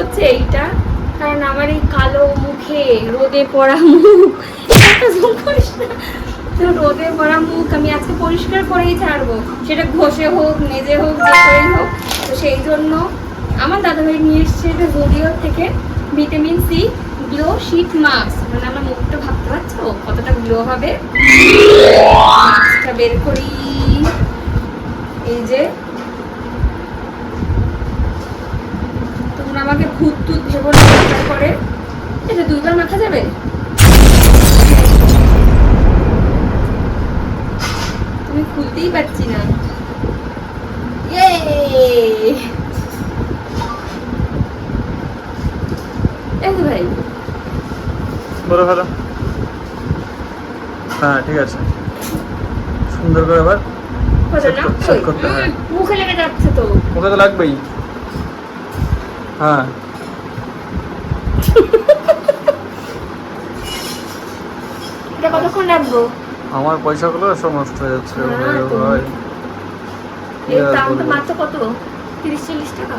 হচ্ছে এইটা, কারণ আমার এই কালো মুখে রোদে পড়া মুখ, এটা জুম করিস না। তো রোদে পড়া মুখ আমি আজকে পরিষ্কার করেই ছাড়বো, সেটা ঘষে হোক মেজে হোক যে করেই হোক। তো সেই জন্য আমার দাদাভাই নিয়ে এসছে এটা জুডিও থেকে vitamin C glow sheet mask. মানে আমার মুখটা ভাবতে পারছো কতটা গ্লো হবে। মাস্কটা বের করি, এই যে তোমরা আমাকে ভূত টুত ভেবো না করে। এটা 2বার মাখা যাবে। তুমি খুলতেই পারছি না। ভাই বলো ভালো। হ্যাঁ ঠিক আছে, সুন্দর করে আবার মুখে লেগে যাচ্ছে তো। মুখে তো লাগবেই। হ্যাঁ এটা কতক্ষণ রাখবো? আমার পয়সাগুলো সব নষ্ট হয়ে যাচ্ছে। এর দাম তো মাত্র কত, 30-40 টাকা।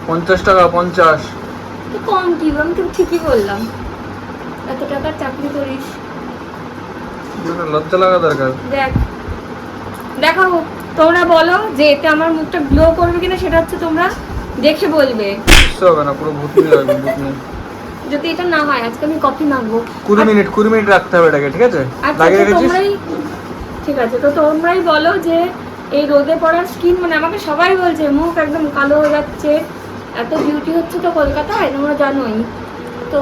50 টাকা। 50 তো কম কি? আমি তো ঠিকই বললাম, এত টাকার চাকরি করিস। লজ্জা লাগা দরকার। দেখো তোমরা বলো যে এটা আমার মুখটা গ্লো করবে কিনা, সেটা হচ্ছে তোমরা দেখে বলবে। হবে না, পুরো ভূতনি লাগবে। ভূতনি যদি এটা না হয় আজকে আমি কফি মাখবো। 20 মিনিট রাখতে হবে এটাকে, ঠিক আছে? লাগিয়ে রেখেছিস? ঠিক আছে, তো তোমরাই বলো যে এই রোদে পড়া স্কিন, মানে আমাকে সবাই বলছে মুখ একদম কালো হয়ে যাচ্ছে, এত বিউটি হচ্ছে তো কলকাতায়, তোমরা জানোই তো।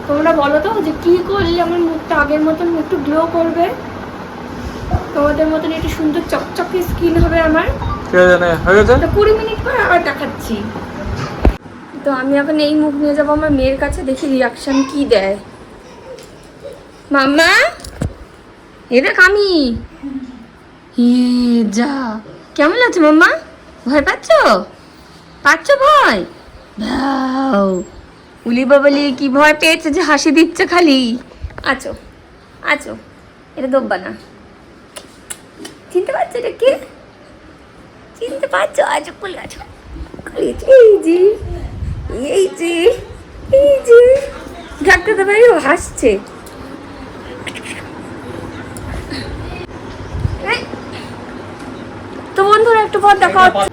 তোমরা বলো তো যে কি করলে আমার মুখটা আগের মতন একটু গ্লো করবে, তোমাদের মতন একটু সুন্দর চকচকে স্কিন হবে আমার। কে জানে হয়ে গেছে। তো 20 মিনিট পর আবার দেখাচ্ছি। তো আমি এখন এই মুখ নিয়ে যাবো আমার মেয়ের কাছে, দেখি রিয়াকশন কি দেয়। মাম্মা এ দেখ আমি, যা কেমন লাগছে মাম্মা? ভয় পাচ্ছ? ভয়? ভাও উলি বাবলি কি ভয় পেয়েছে যে হাসি দিচ্ছে খালি। আছো আছো, এটা দব্বা না। চিনতে পারছো এটা কে? চিনতে পারছো? আছো কোলে আছো। এই যে এই যে এই যে ডাক্তার ভাইও হাসছে। তো বন্ধুরা একটু পর দেখা হচ্ছে।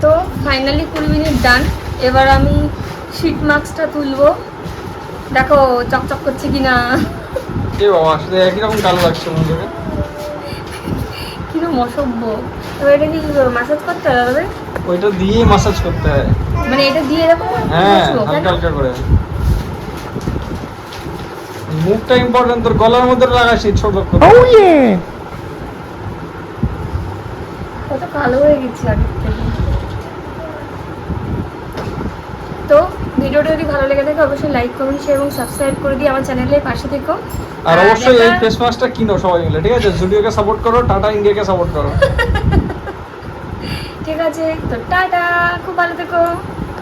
তো ফাইনালি 20 মিনিট ডান। এবার আমি শীট মাস্কটা তুলবো, দেখো চকচক করছে কিনা। এ বাবা, আসলে একই রকম কালো লাগছে মনে হয়। কিরকম অসভ্য। এবার এটা কি ম্যাসাজ করতে হবে? ওইটা দিয়ে ম্যাসাজ করতে হয়, মানে এটা দিয়ে এরকম? হ্যাঁ হালকা হালকা করে। মুখটা ইম্পর্টেন্ট, তোর গলার মধ্যে লাগাইছি ছোট করে। ও ইয়ে, কত কালো হয়ে গেছে আগে থেকে। তো ভিডিওটা যদি ভালো লেগে থাকে অবশ্যই লাইক কমেন্ট শেয়ার এবং সাবস্ক্রাইব করে দিয়ে আমার চ্যানেলের পাশে থেকো। আর অবশ্যই এই ফেস মাস্কটা কিনো সবাই মিলে, ঠিক আছে? জুডিওকে সাপোর্ট করো, টাটা ইন্ডিয়াকে সাপোর্ট করো। ঠিক আছে, তো টাটা, খুব ভালো থেকো।